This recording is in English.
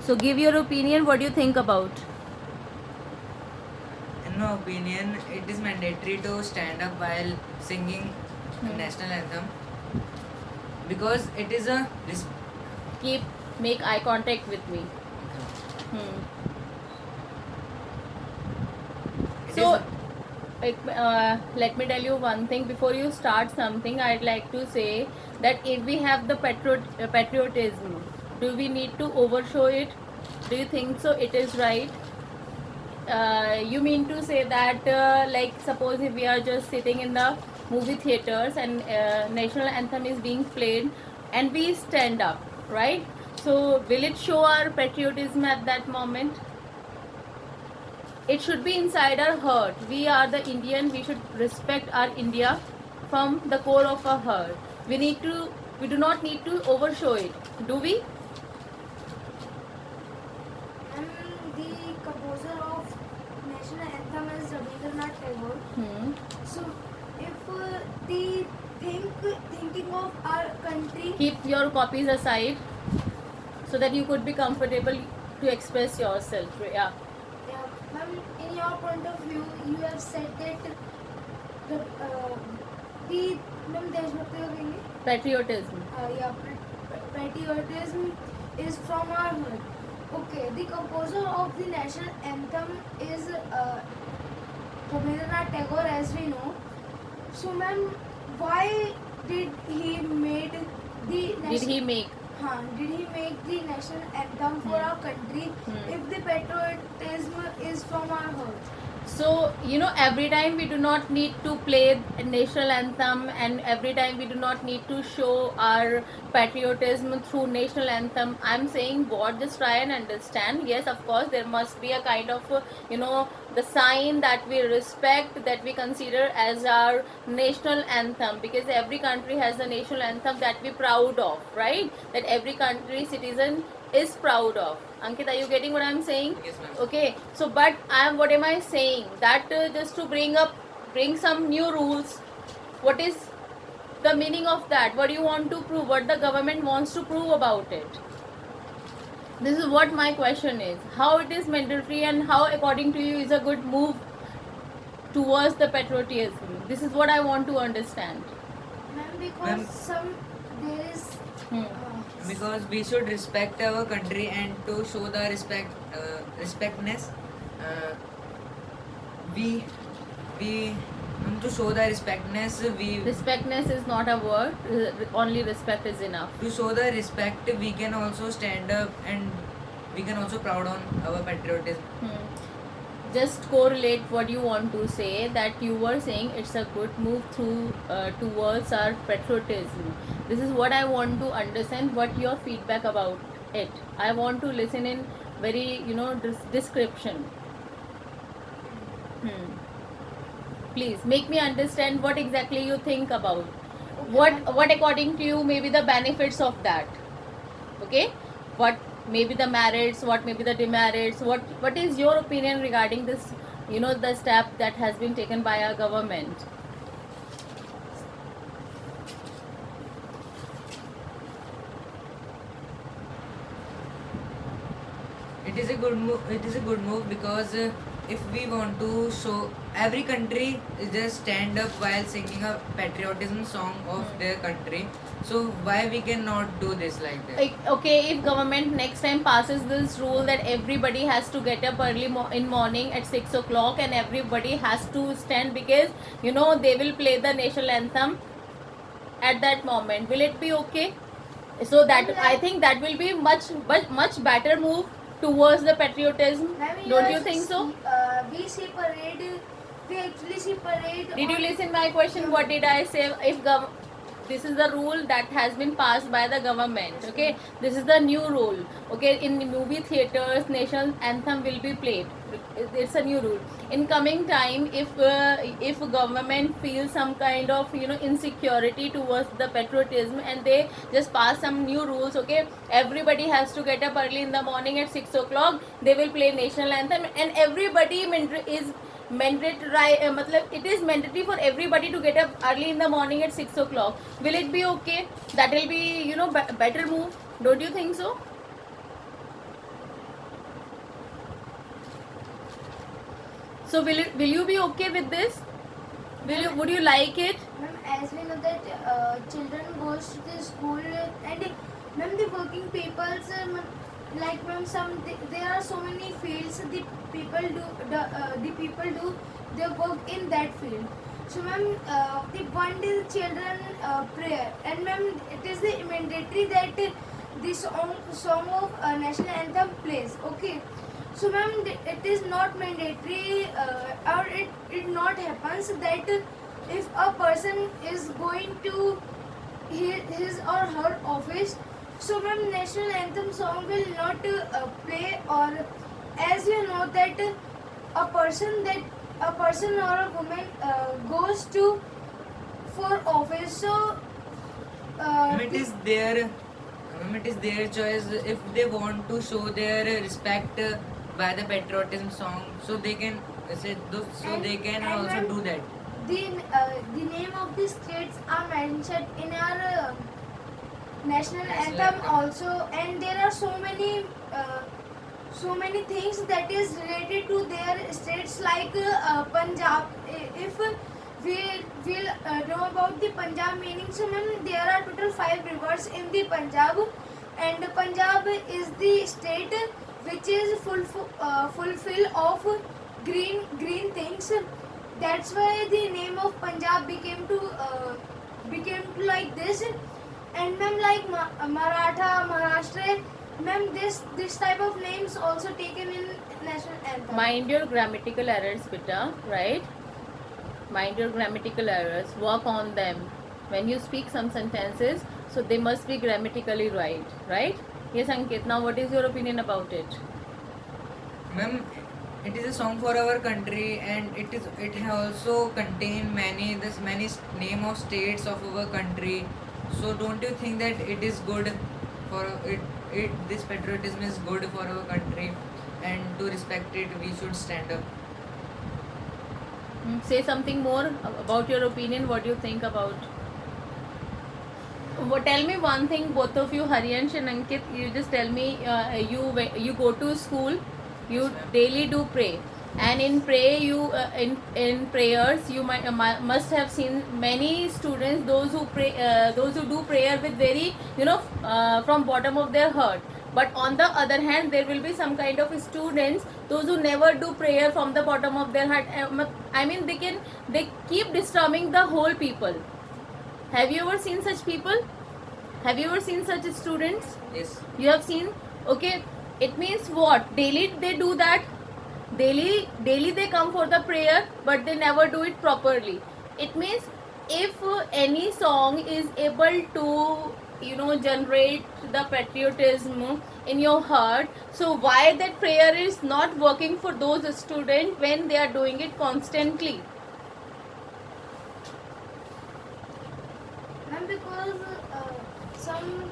So give your opinion. What do you think about? In my opinion, it is mandatory to stand up while singing national anthem because it is a Make eye contact with me. Hmm. it So, is let me tell you one thing before you start something. I'd like to say that if we have the patriotism, do we need to overshow it? Do you think so? It is right. You mean to say that, like, suppose if we are just sitting in the movie theaters and national anthem is being played, and we stand up, right? So, will it show our patriotism at that moment? It should be inside our heart. We are the Indian. We should respect our India from the core of our heart. We do not need to overshow it. Do we? And the composer of national anthem is Rabindranath Tagore. Hmm. So if the thinking of our country, Keep your copies aside so that you could be comfortable to express yourself. Yeah. yeah, ma'am, in your point of view, you have said that the ma'am देशभक्ति का कहेंगे Patriotism. yeah, patriotism is from our heart. Okay, the composer of the national anthem is Rabindranath Tagore, as we know. So, ma'am, why did he made the Did he make? did he make the national anthem for our country if the patriotism is from our heart? So, every time we do not need to play national anthem, and every time we do not need to show our patriotism through national anthem. I'm saying, what, just try and understand. Yes, of course, there must be a kind of, the sign that we respect, that we consider as our national anthem, because every country has a national anthem that we're proud of, right? That every country citizen is proud of. Ankit, are you getting what I'm saying? Yes, ma'am. Okay, so but what am I saying? That just to bring some new rules. What is the meaning of that? What do you want to prove? What the government wants to prove about it? This is what my question is. How it is mandatory, and how, according to you, is a good move towards the patriotism? This is what I want to understand. Ma'am, because Ma'am. there is because we should respect our country, and to show the respectness, we to show the respectness, Respectness is not a word. Only respect is enough. to show the respect, we can also stand up, and we can also proud on our patriotism. Just correlate what you want to say, that you were saying it's a good move towards our patriotism. This is what I want to understand. What your feedback about it? I want to listen in very description. Please make me understand what exactly you think about. What according to you may be the benefits of that? Okay, what may be the merits, what may be the demerits, what is your opinion regarding this, the step that has been taken by our government? It is a good move because if we want to show, every country just stand up while singing a patriotism song of their country. So why we cannot do this like that? Like, okay, if government next time passes this rule that everybody has to get up early in morning at 6 o'clock, and everybody has to stand, because they will play the national anthem at that moment, will it be okay? So that, I think that will be much better move towards the patriotism. Don't you think so? We see parade. We actually see parade. Did you listen my question? What did I say? This is the rule that has been passed by the government. Okay, this is the new rule. Okay, in movie theaters, national anthem will be played. It's a new rule. In coming time, if government feels some kind of insecurity towards the patriotism, and they just pass some new rules, okay, everybody has to get up early in the morning at 6 o'clock. They will play national anthem, and everybody is mandatory. It is mandatory for everybody to get up early in the morning at 6 o'clock. Will it be okay? That will be better move. Don't you think so? So will you be okay with this? Would you like it? Ma'am, as we know that children goes to the school and ma'am, the working peoples like ma'am, there are so many fields the people do their work in that field. So ma'am, the one day the children prayer and ma'am, it is the mandatory that the song of national anthem plays. Okay. So ma'am, it is not mandatory or it not happens that if a person is going to his or her office, so ma'am, national anthem song will not play, or as you know that a person or a woman goes to for office, so It is their choice if they want to show their respect by the patriotism song, so they can also ma'am, do that. the name of the states are mentioned in our national National anthem anthem. also, and there are so many things that is related to their states like Punjab. If we will know about the Punjab meaning, so ma'am, there are total 5 rivers in the Punjab, and Punjab is the state which is fulfill of green things. That's why the name of Punjab became to like this. And ma'am, like Maratha, Maharashtra, ma'am, this type of names also taken in national anthem. Mind your grammatical errors, beta, right? Mind your grammatical errors. Work on them. When you speak some sentences, so they must be grammatically right, right? Yes, Ankit. Now, what is your opinion about it? Ma'am, it is a song for our country, and it also contain many name of states of our country. So don't you think that it is good for this patriotism is good for our country, and to respect it we should stand up. Say something more about your opinion. What do you think about? Tell me one thing, both of you, Haryansh and Ankit. You just tell me. You go to school. You Yes, ma'am. daily do pray, and in pray you in prayers you must have seen many students, those who pray, those who do prayer with very from bottom of their heart. But on the other hand, there will be some kind of students, those who never do prayer from the bottom of their heart. I mean, they keep disturbing the whole people. Have you ever seen such people? Have you ever seen such students? Yes. You have seen? Okay, it means what? Daily they do that. Daily they come for the prayer, but they never do it properly. It means if any song is able to generate the patriotism in your heart, so why that prayer is not working for those students when they are doing it constantly? Ma'am, because some